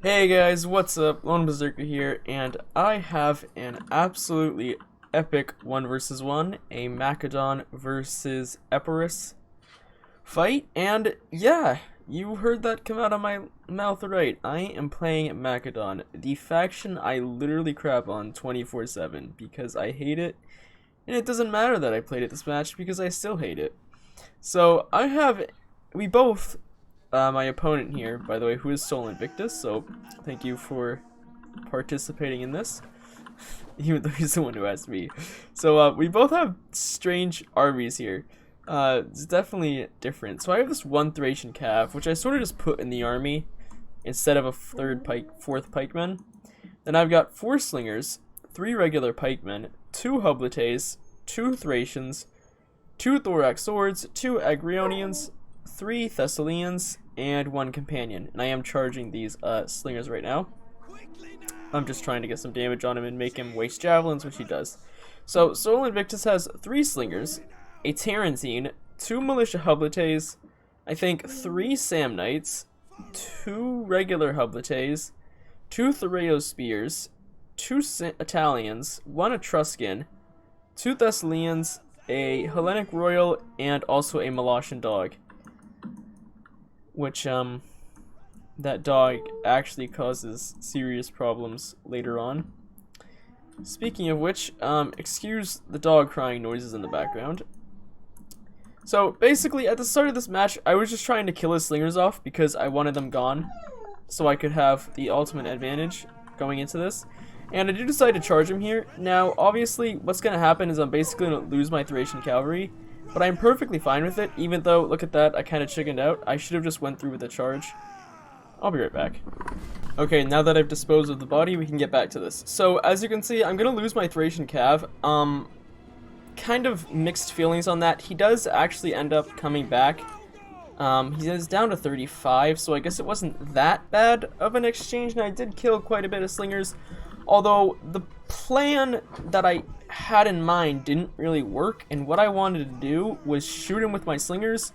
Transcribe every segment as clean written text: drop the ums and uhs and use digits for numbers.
Hey guys, what's up? Lone Berserker here, and I have an absolutely epic 1 versus 1, a Macedon versus Epirus fight, and yeah, you heard that come out of my mouth right. I am playing Macedon, the faction I literally crap on 24/7 because I hate it, and it doesn't matter that I played it this match because I still hate it. So we both my opponent here, by the way, who is Sole Invictus, so thank you for participating in this, even though he's the one who asked me. So we both have strange armies here. It's definitely different. So I have this one Thracian Cav, which I sort of just put in the army instead of a fourth pikeman. Then I've got 4 slingers, 3 regular pikemen, 2 hoplites, 2 Thracians, 2 thorax swords, 2 Agrionians, 3 Thessalians, and 1 companion. And I am charging these slingers right now. I'm just trying to get some damage on him and make him waste javelins, which he does. So Sole Invictus has 3 slingers, a Tarantine, 2 militia hoplites, I think 3 Samnites, 2 regular hoplites, 2 Thoreo spears, 2 Italians, 1 Etruscan, 2 Thessalians, a Hellenic Royal, and also a Molossian dog. Which, that dog actually causes serious problems later on. Speaking of which, excuse the dog crying noises in the background. So, basically, at the start of this match, I was just trying to kill his slingers off because I wanted them gone, so I could have the ultimate advantage going into this. And I do decide to charge him here. Now, obviously, what's going to happen is I'm basically going to lose my Thracian cavalry, but I'm perfectly fine with it, even though, look at that, I kind of chickened out. I should have just went through with the charge. I'll be right back. Okay, now that I've disposed of the body, we can get back to this. So, as you can see, I'm going to lose my Thracian cav. Kind of mixed feelings on that. He does actually end up coming back. He is down to 35, so I guess it wasn't that bad of an exchange, and I did kill quite a bit of slingers. Although, the plan that I had in mind didn't really work, and what I wanted to do was shoot him with my slingers,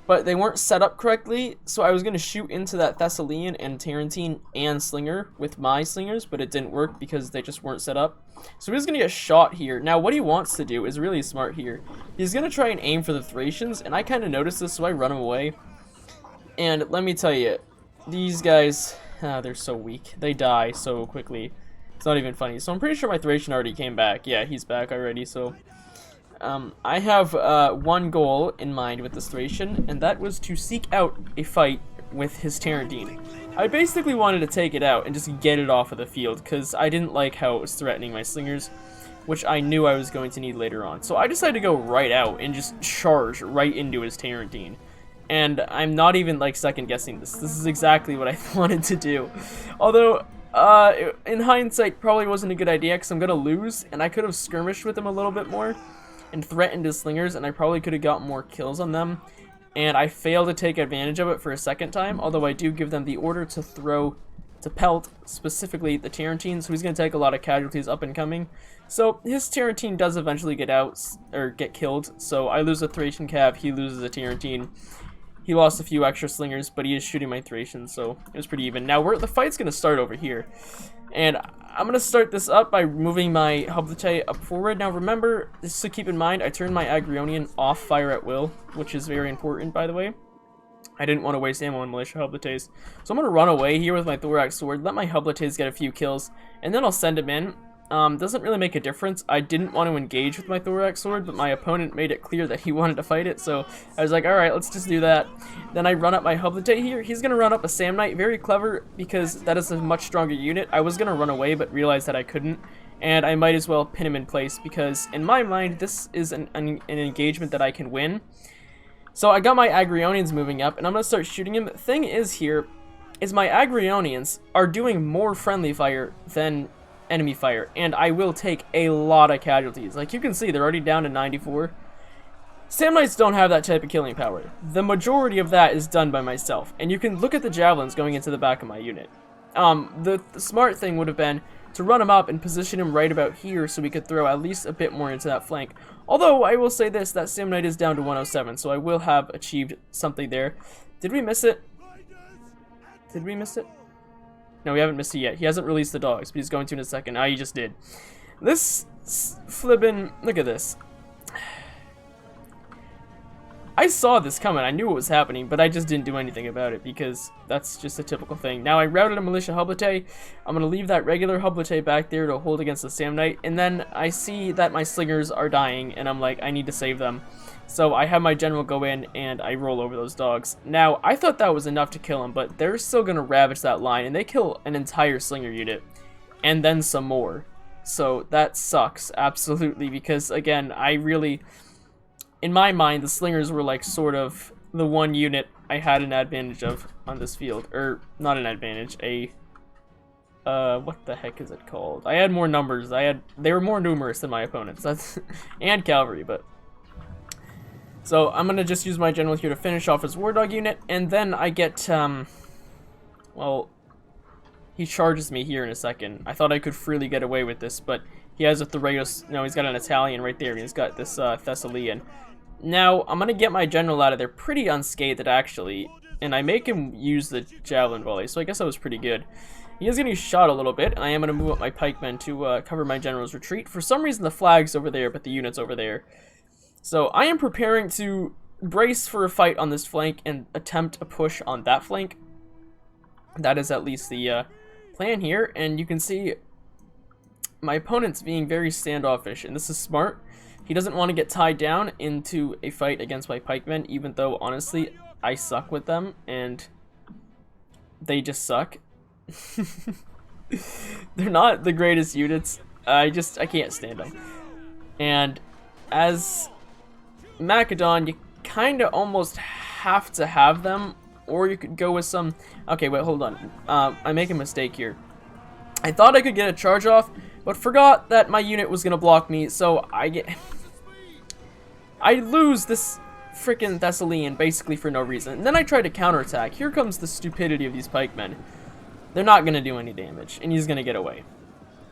but they weren't set up correctly, so I was going to shoot into that Thessalian and Tarantine and slinger with my slingers, but it didn't work because they just weren't set up. So he's going to get shot here. Now, what he wants to do is really smart here. He's going to try and aim for the Thracians, and I kind of noticed this, so I run him away. And let me tell you, these guys, they're so weak. They die so quickly. It's not even funny. So I'm pretty sure my Thracian already came back. Yeah, he's back already, so I have one goal in mind with this Thracian, and that was to seek out a fight with his Tarantine. I basically wanted to take it out and just get it off of the field, because I didn't like how it was threatening my slingers, which I knew I was going to need later on. So I decided to go right out and just charge right into his Tarantine. And I'm not even, like, second guessing this. This is exactly what I wanted to do. Although, in hindsight, probably wasn't a good idea, because I'm going to lose, and I could have skirmished with him a little bit more and threatened his slingers, and I probably could have got more kills on them, and I failed to take advantage of it for a second time, although I do give them the order to pelt, specifically the Tarantine, so he's going to take a lot of casualties up and coming. So his Tarantine does eventually get out, or get killed, so I lose a Thracian cav, he loses a Tarantine. He lost a few extra slingers, but he is shooting my Thracians, so it was pretty even. Now, the fight's going to start over here. And I'm going to start this up by moving my hoplite up forward. Now, remember, just to keep in mind, I turned my Agrionian off fire at will, which is very important, by the way. I didn't want to waste ammo on militia hoplites. So I'm going to run away here with my thorax sword, let my hoplites get a few kills, and then I'll send him in. Doesn't really make a difference. I didn't want to engage with my thorax sword, but my opponent made it clear that he wanted to fight it, so I was like, alright, let's just do that. Then I run up my hoplite here. He's going to run up a Samnite, very clever, because that is a much stronger unit. I was going to run away, but realized that I couldn't, and I might as well pin him in place, because in my mind, this is an engagement that I can win. So I got my Agrionians moving up, and I'm going to start shooting him. The thing is here, is my Agrionians are doing more friendly fire than enemy fire, and I will take a lot of casualties. Like you can see, they're already down to 94. Samnites don't have that type of killing power. The majority of that is done by myself, and you can look at the javelins going into the back of my unit. The smart thing would have been to run him up and position him right about here so we could throw at least a bit more into that flank. Although, I will say this, that Samnite is down to 107, so I will have achieved something there. Did we miss it? Did we miss it? No, we haven't missed it yet. He hasn't released the dogs, but he's going to in a second. Now he just did. This flippin'... Look at this. I saw this coming. I knew what was happening, but I just didn't do anything about it because that's just a typical thing. Now I routed a militia hoplite. I'm going to leave that regular hoplite back there to hold against the Samnite, and then I see that my slingers are dying, and I'm like, I need to save them. So I have my general go in, and I roll over those dogs. Now, I thought that was enough to kill them, but they're still going to ravage that line, and they kill an entire slinger unit, and then some more. So that sucks, absolutely, because, again, I really... In my mind, the slingers were like sort of the one unit I had an advantage of on this field. Or, not an advantage, what the heck is it called? I had more numbers. They were more numerous than my opponents. That's and cavalry, but... So, I'm gonna just use my general here to finish off his war dog unit, and then I get, well, he charges me here in a second. I thought I could freely get away with this, but he has a Thureos, no, he's got an Italian right there, and he's got this, Thessalian. Now, I'm gonna get my general out of there pretty unscathed, actually, and I make him use the javelin volley, so I guess that was pretty good. He is getting shot a little bit, and I am gonna move up my pikemen to, cover my general's retreat. For some reason, the flag's over there, but the unit's over there. So, I am preparing to brace for a fight on this flank and attempt a push on that flank. That is at least the, plan here, and you can see my opponent's being very standoffish, and this is smart. He doesn't want to get tied down into a fight against my pikemen, even though, honestly, I suck with them, and they just suck. They're not the greatest units. I can't stand them. And as Macedon, you kind of almost have to have them, or you could go with some... Okay, wait, hold on. I make a mistake here. I thought I could get a charge off, but forgot that my unit was going to block me, so I lose this freaking Thessalian basically for no reason. And then I try to counterattack. Here comes the stupidity of these pikemen. They're not going to do any damage, and he's going to get away.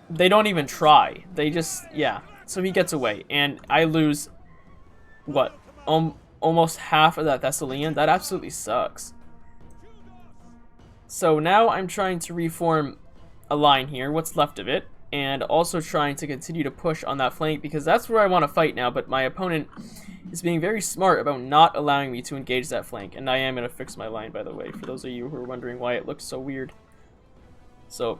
They don't even try. They just, yeah. So he gets away, and I lose, what, almost half of that Thessalian? That absolutely sucks. So now I'm trying to reform a line here, what's left of it, and also trying to continue to push on that flank because that's where I want to fight now, but my opponent is being very smart about not allowing me to engage that flank, and I am going to fix my line, by the way, for those of you who are wondering why it looks so weird. So,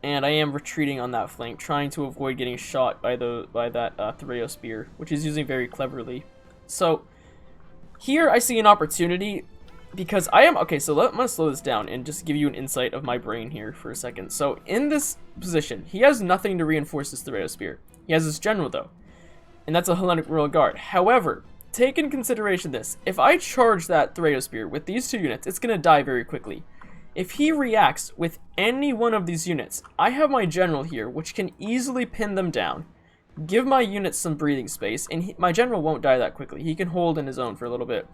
and I am retreating on that flank, trying to avoid getting shot by that Thureos spear, which he's using very cleverly. So, here I see an opportunity because I am... Okay, so I'm going to slow this down and just give you an insight of my brain here for a second. So, in this position, he has nothing to reinforce this Thureos spear. He has his general, though. And that's a Hellenic Royal Guard. However, take in consideration this. If I charge that Thureos spear with these two units, it's going to die very quickly. If he reacts with any one of these units, I have my general here, which can easily pin them down, give my units some breathing space, and my general won't die that quickly. He can hold in his own for a little bit.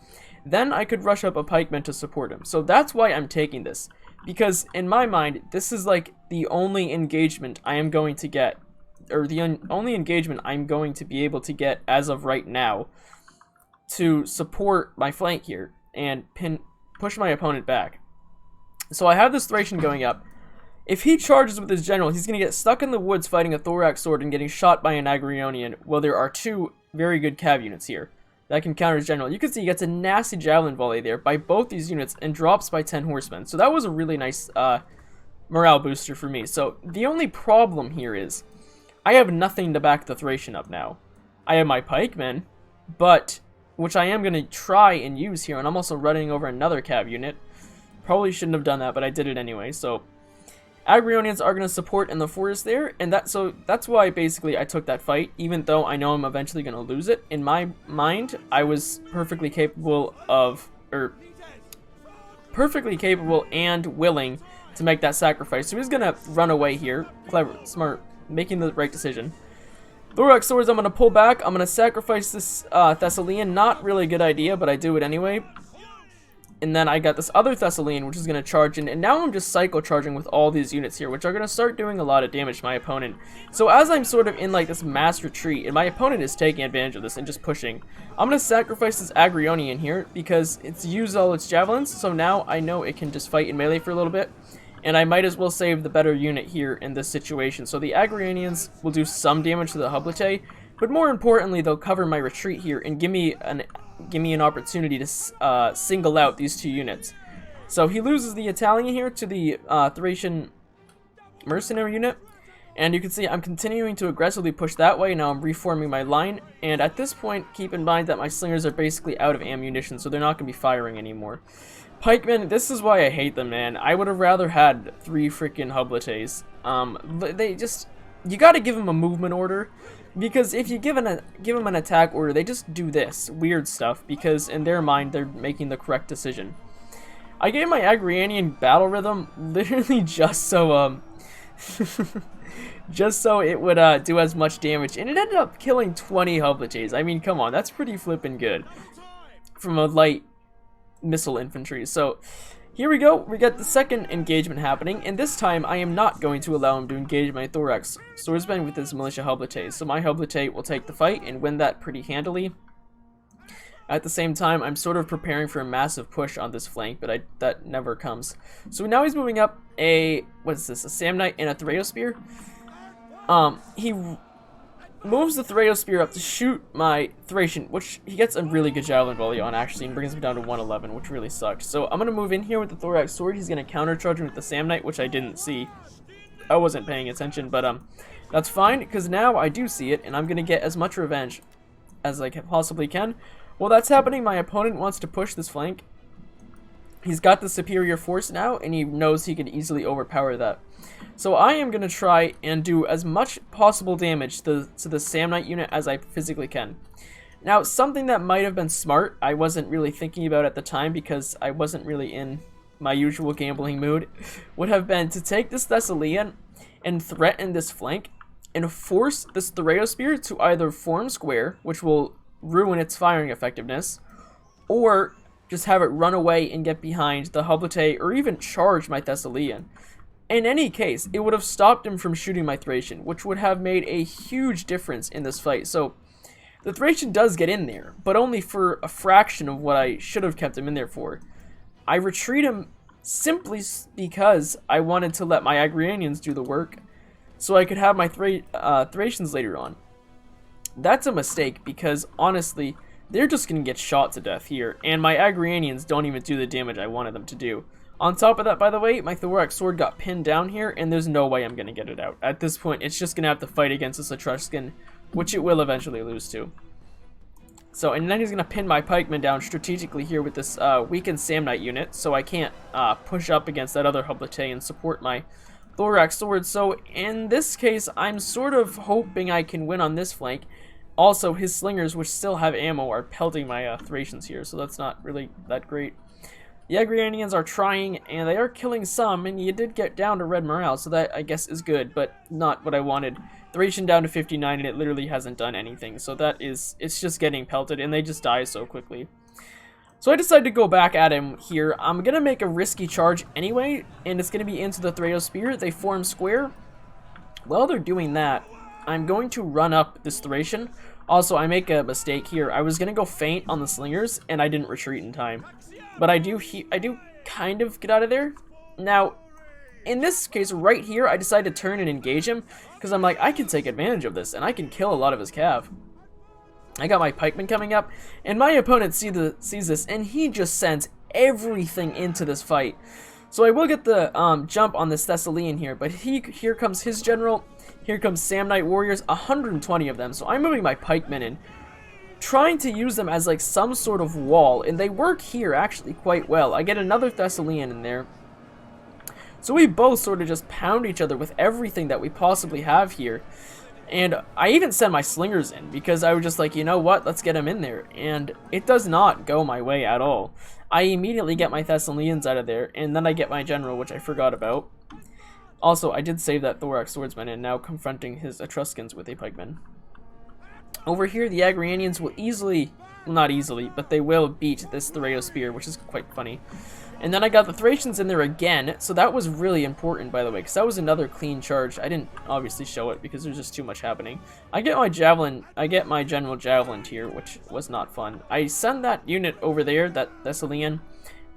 Then I could rush up a pikeman to support him. So that's why I'm taking this. Because in my mind, this is like the only engagement I am going to get, or the only engagement I'm going to be able to get as of right now to support my flank here and push my opponent back. So I have this Thracian going up. If he charges with his general, he's going to get stuck in the woods fighting a thorax sword and getting shot by an Agrionian. Well, there are two very good cav units here that can counter his general. You can see he gets a nasty javelin volley there by both these units and drops by 10 horsemen. So that was a really nice morale booster for me. So the only problem here is I have nothing to back the Thracian up now. I have my pikemen, but which I am going to try and use here, and I'm also running over another cav unit. Probably shouldn't have done that, but I did it anyway. So Agrionians are going to support in the forest there, and that's why basically I took that fight, even though I know I'm eventually going to lose it. In my mind, I was perfectly capable and willing to make that sacrifice. So he's going to run away here. Clever, smart, making the right decision. Thorax swords, I'm going to pull back. I'm going to sacrifice this Thessalian. Not really a good idea, but I do it anyway. And then I got this other Thessalian, which is going to charge in. And now I'm just cycle charging with all these units here, which are going to start doing a lot of damage to my opponent. So as I'm sort of in like this mass retreat, and my opponent is taking advantage of this and just pushing, I'm going to sacrifice this Agrionian here because it's used all its javelins. So now I know it can just fight in melee for a little bit. and I might as well save the better unit here in this situation. So the Agrianians will do some damage to the Hoplite, but more importantly, they'll cover my retreat here and give me an opportunity to single out these two units. So he loses the Italian here to the Thracian mercenary unit, and you can see I'm continuing to aggressively push that way. Now I'm reforming my line, and at this point, keep in mind that my slingers are basically out of ammunition, so they're not going to be firing anymore. Pikemen, this is why I hate them, man. I would have rather had 3 freaking Hoplites. They just, you got to give them a movement order, because if you give them an attack order, they just do this weird stuff, because in their mind they're making the correct decision. I gave my Agrianian battle rhythm literally just so just so it would do as much damage, and it ended up killing 20 Hoplites. I mean, come on, that's pretty flippin' good from a light missile infantry. So here we go, we got the second engagement happening, and this time I am not going to allow him to engage my Thorax swordsman with his militia Hoplite. So my Hoplite will take the fight and win that pretty handily. At the same time, I'm sort of preparing for a massive push on this flank, but that never comes. So now he's moving up a, what is this, a Samnite and a Thraeospear. He moves the Thraeospear up to shoot my Thracian, which he gets a really good javelin volley on, actually, and brings me down to 111, which really sucks. So I'm going to move in here with the Thorax sword. He's going to countercharge me with the Samnite, which I didn't see. I wasn't paying attention, but that's fine, because now I do see it, and I'm going to get as much revenge as I possibly can. While that's happening, my opponent wants to push this flank. He's got the superior force now, and he knows he can easily overpower that. So I am going to try and do as much possible damage to the Samnite unit as I physically can. Now, something that might have been smart, I wasn't really thinking about at the time because I wasn't really in my usual gambling mood, would have been to take this Thessalian and threaten this flank and force this Thraeospear to either form square, which will ruin its firing effectiveness, or just have it run away and get behind the Hoplite, or even charge my Thessalian. In any case, it would have stopped him from shooting my Thracian, which would have made a huge difference in this fight. So the Thracian does get in there, but only for a fraction of what I should have kept him in there for. I retreat him simply because I wanted to let my Agrianians do the work, so I could have my Thracians later on. That's a mistake, because honestly, they're just going to get shot to death here, and my Agrianians don't even do the damage I wanted them to do. On top of that, by the way, my Thorax sword got pinned down here, and there's no way I'm going to get it out. At this point, it's just going to have to fight against this Etruscan, which it will eventually lose to. So, and then he's going to pin my pikeman down strategically here with this weakened Samnite unit, so I can't push up against that other Hoplite and support my Thorax sword. So, in this case, I'm sort of hoping I can win on this flank. Also, his slingers, which still have ammo, are pelting my Thracians here, so that's not really that great. The Agrianians are trying, and they are killing some, and you did get down to red morale, so that, I guess, is good, but not what I wanted. Thracian down to 59, and it literally hasn't done anything, so that is, it's just getting pelted, and they just die so quickly. So I decided to go back at him here. I'm going to make a risky charge anyway, and it's going to be into the Thraeospear. They form square. While they're doing that, I'm going to run up this Thracian. Also, I make a mistake here. I was going to go feint on the slingers, and I didn't retreat in time. But I do kind of get out of there. Now, in this case right here, I decided to turn and engage him, because I'm like, I can take advantage of this, and I can kill a lot of his cav. I got my pikeman coming up, and my opponent sees this, and he just sends everything into this fight. So I will get the jump on this Thessalian here, but here comes his general. Here comes Samnite warriors, 120 of them. So I'm moving my pikemen in, trying to use them as like some sort of wall, and they work here actually quite well. I get another Thessalian in there. So we both sort of just pound each other with everything that we possibly have here. And I even sent my slingers in, because I was just like, you know what, let's get him in there. And it does not go my way at all. I immediately get my Thessalians out of there, and then I get my general, which I forgot about. Also, I did save that Thorax swordsman, and now confronting his Etruscans with a pikeman. Over here, the Agrianians will easily, not easily, but they will beat this Thraeospear, which is quite funny. And then I got the Thracians in there again, so that was really important, by the way, because that was another clean charge. I didn't obviously show it because there's just too much happening. I get my javelin, I get my general javelin here, which was not fun. I send that unit over there, that Thessalian,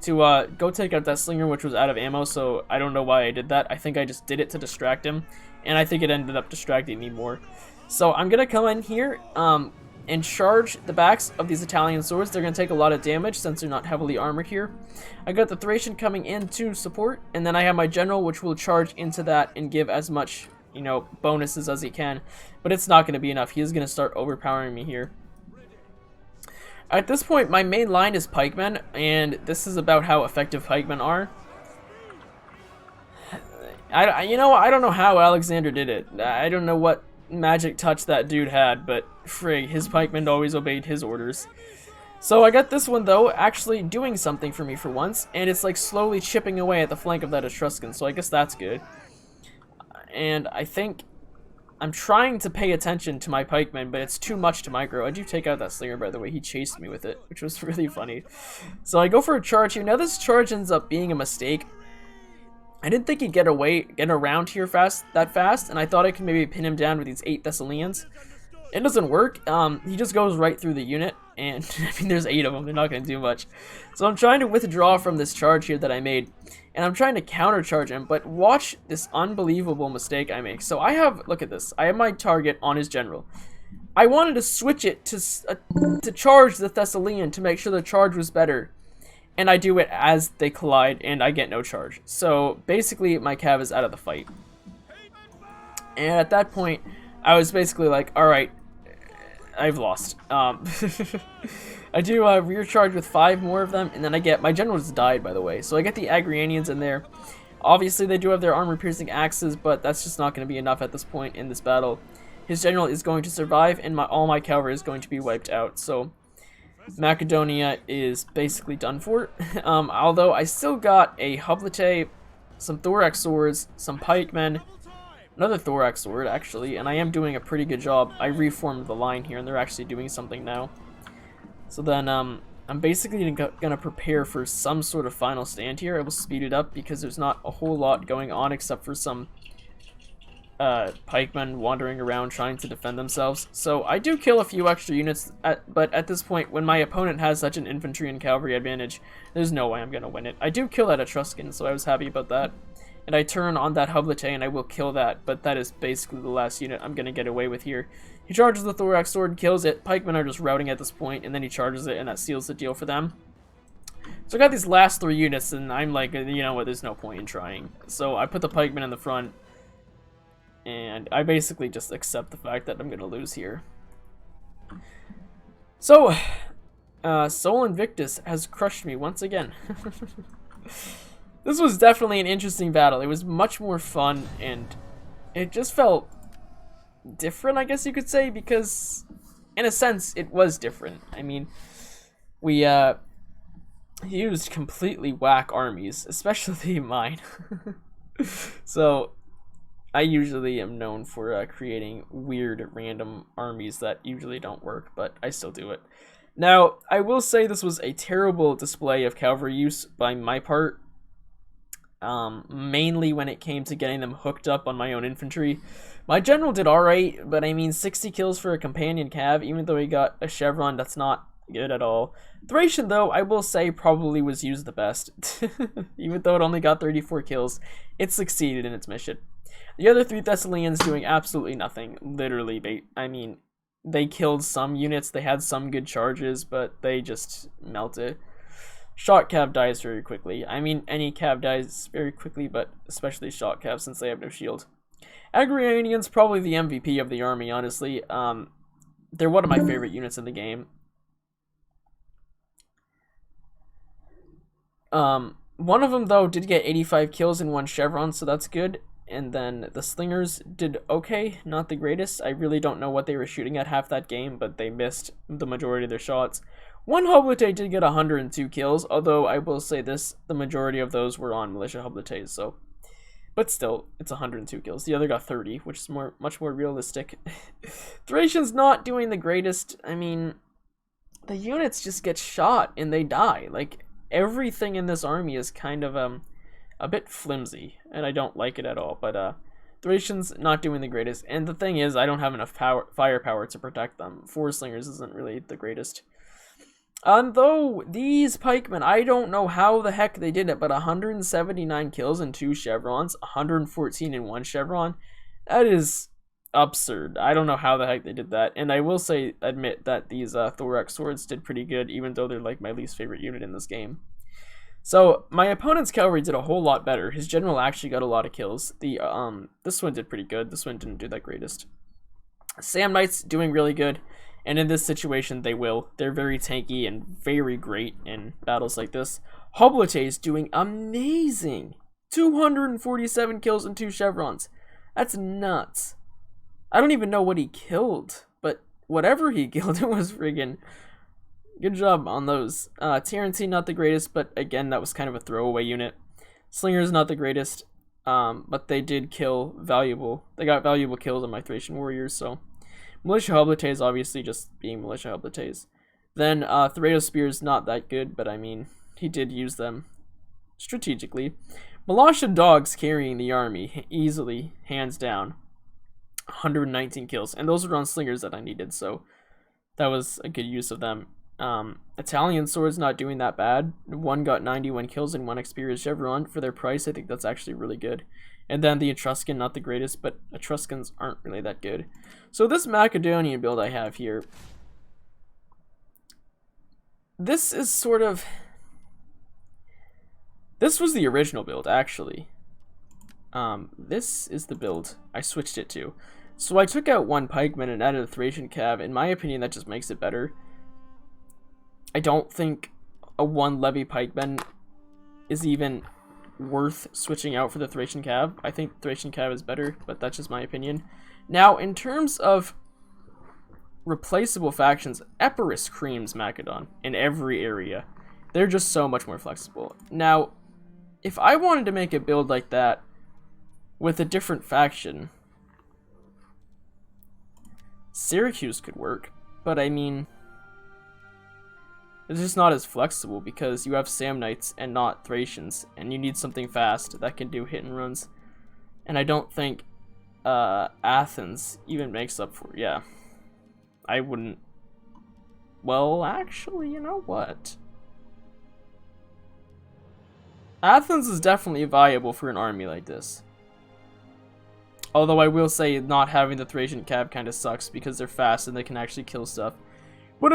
to go take out that slinger, which was out of ammo, so I don't know why I did that. I think I just did it to distract him, and I think it ended up distracting me more. So I'm gonna come in here and charge the backs of these Italian swords. They're gonna take a lot of damage since they're not heavily armored here. I got the Thracian coming in to support, and then I have my general, which will charge into that and give as much, you know, bonuses as he can, but it's not gonna be enough. He is gonna start overpowering me here. At this point, my main line is pikemen, and this is about how effective pikemen are. You know, I don't know how Alexander did it. I don't know what magic touch that dude had, but frig, his pikemen always obeyed his orders. So I got this one, though, actually doing something for me for once, and it's like slowly chipping away at the flank of that Etruscan, so I guess that's good. And I think I'm trying to pay attention to my pikemen, but it's too much to micro. I do take out that slinger, by the way. He chased me with it, which was really funny. So I go for a charge here. Now this charge ends up being a mistake. I didn't think he'd get around here that fast, and I thought I could maybe pin him down with these 8 Thessalians. It doesn't work. He just goes right through the unit, and I mean, there's 8 of them. They're not going to do much. So I'm trying to withdraw from this charge here that I made, and I'm trying to countercharge him, but watch this unbelievable mistake I make. So I have, look at this. I have my target on his general. I wanted to switch it to charge the Thessalian to make sure the charge was better, and I do it as they collide, and I get no charge. So basically, my cav is out of the fight. And at that point, I was basically like, all right, I've lost. I do rear charge with 5 more of them, and then I get, my general just died, by the way, so I get the Agrianians in there. Obviously, they do have their armor-piercing axes, but that's just not going to be enough at this point in this battle. His general is going to survive, and all my cavalry is going to be wiped out, so Macedonia is basically done for. Although I still got a Hoplite, some thorax swords, some pikemen, another thorax sword, actually, and I am doing a pretty good job. I reformed the line here, and they're actually doing something now. So then, I'm basically gonna prepare for some sort of final stand here. I will speed it up because there's not a whole lot going on except for some pikemen wandering around trying to defend themselves. So I do kill a few extra units, but at this point, when my opponent has such an infantry and cavalry advantage, there's no way I'm gonna win it. I do kill that Etruscan, so I was happy about that. And I turn on that Hoplite and I will kill that, but that is basically the last unit I'm going to get away with here. He charges the thorax sword, kills it. Pikemen are just routing at this point, and then he charges it, and that seals the deal for them. So I got these last 3 units, and I'm like, you know what, there's no point in trying. So I put the pikemen in the front, and I basically just accept the fact that I'm going to lose here. So, Sole Invictus has crushed me once again. This was definitely an interesting battle. It was much more fun, and it just felt different, I guess you could say, because in a sense, it was different. I mean, we used completely whack armies, especially mine. So, I usually am known for creating weird, random armies that usually don't work, but I still do it. Now, I will say this was a terrible display of cavalry use by my part. Mainly when it came to getting them hooked up on my own infantry. My general did alright, but I mean 60 kills for a companion cav, even though he got a chevron, that's not good at all. Thracian, though, I will say probably was used the best. Even though it only got 34 kills, it succeeded in its mission. The other 3 Thessalians doing absolutely nothing. Literally, I mean, they killed some units, they had some good charges, but they just melted. Shot cav dies very quickly. I mean, any cav dies very quickly, but especially shot cav since they have no shield. Agrianians probably the MVP of the army, honestly. They're one of my favorite units in the game. One of them, though, did get 85 kills in 1 chevron, so that's good. And then the slingers did okay, not the greatest. I really don't know what they were shooting at half that game, but they missed the majority of their shots. 1 Hoplite did get 102 kills, although I will say this, the majority of those were on militia Hoplites, so... But still, it's 102 kills. The other got 30, which is much more realistic. Thracian's not doing the greatest. I mean, the units just get shot and they die. Like, everything in this army is kind of a bit flimsy, and I don't like it at all. But Thracian's not doing the greatest, and the thing is, I don't have enough firepower to protect them. 4 slingers isn't really the greatest. Though these pikemen, I don't know how the heck they did it, but 179 kills and 2 chevrons, 114 in 1 chevron, that is absurd. I don't know how the heck they did that. And I will admit that these thorax swords did pretty good, even though they're like my least favorite unit in this game. So my opponent's cavalry did a whole lot better. His general actually got a lot of kills. This one did pretty good. This one didn't do that greatest. Sam Knights doing really good. And in this situation, they will. They're very tanky and very great in battles like this. Hoplites doing amazing. 247 kills and 2 chevrons. That's nuts. I don't even know what he killed. But whatever he killed, it was friggin' good job on those. TRNT, not the greatest, but again, that was kind of a throwaway unit. Slinger's not the greatest, but they did kill valuable. They got valuable kills on my Thracian warriors, so... Militia Hoplites, obviously, just being Militia Hoplites. Then, Therato Spears, not that good, but I mean, he did use them strategically. Malasha Dogs carrying the army, easily, hands down. 119 kills, and those were on Slingers that I needed, so that was a good use of them. Italian Swords not doing that bad. One got 91 kills and 1 experienced chevron. For their price, I think that's actually really good. And then the Etruscan, not the greatest, but Etruscans aren't really that good. So this Macedonian build I have here, this is sort of... This was the original build, actually. This is the build I switched it to. So I took out 1 pikeman and added a Thracian cav. In my opinion, that just makes it better. I don't think a 1 levy pikeman is even worth switching out for the Thracian cav. I think Thracian cav is better, but that's just my opinion. Now, in terms of replaceable factions, Epirus creams Macedon in every area. They're just so much more flexible. Now, if I wanted to make a build like that with a different faction, Syracuse could work, but I mean, it's just not as flexible because you have Samnites and not Thracians, and you need something fast that can do hit and runs. And I don't think Athens even makes up for it. Yeah, I wouldn't. Well, actually, you know what? Athens is definitely viable for an army like this. Although I will say not having the Thracian cav kind of sucks because they're fast and they can actually kill stuff. But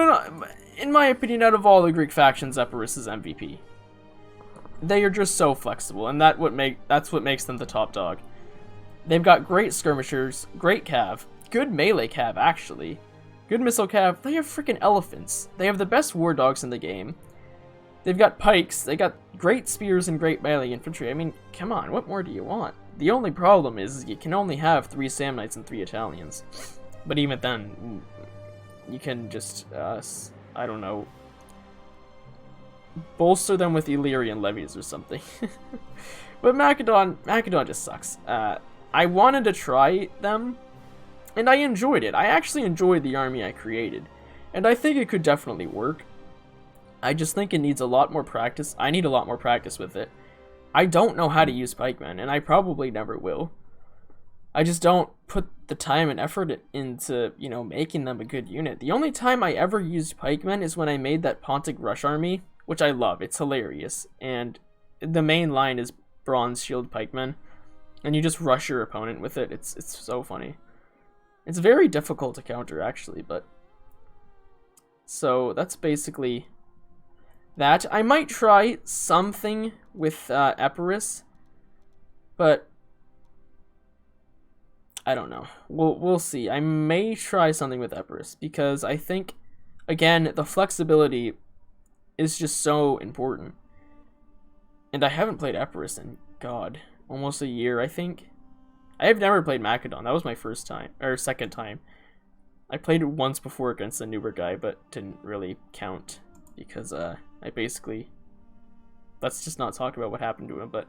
in my opinion, out of all the Greek factions, Epirus is MVP. They are just so flexible, and that's what makes them the top dog. They've got great skirmishers, great cav, good melee cav actually, good missile cav. They have freaking elephants. They have the best war dogs in the game. They've got pikes. They got great spears and great melee infantry. I mean, come on, what more do you want? The only problem is you can only have 3 Samnites and 3 Italians. But even then, you can just, I don't know, bolster them with Illyrian levies or something. But Macedon just sucks. I wanted to try them, and I enjoyed it. I actually enjoyed the army I created, and I think it could definitely work. I just think it needs a lot more practice. I need a lot more practice with it. I don't know how to use pikemen, and I probably never will. I just don't put the time and effort into, you know, making them a good unit. The only time I ever used pikemen is when I made that Pontic Rush army, which I love. It's hilarious. And the main line is Bronze Shield pikemen, and you just rush your opponent with it. It's so funny. It's very difficult to counter, actually, but... So, that's basically that. I might try something with Epirus, but I don't know. We'll see. I may try something with Epirus because I think, again, the flexibility is just so important. And I haven't played Epirus in, God, almost a year, I think. I have never played Macedon. That was my first time, or second time. I played it once before against a newer guy, but didn't really count because I basically... Let's just not talk about what happened to him, but...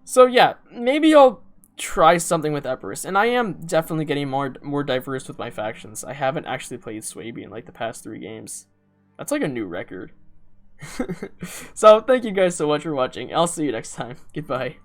So yeah, maybe I'll try something with Epirus, and I am definitely getting more diverse with my factions. I haven't actually played Swabian like the past 3 games. That's like a new record. So, thank you guys so much for watching. I'll see you next time. Goodbye.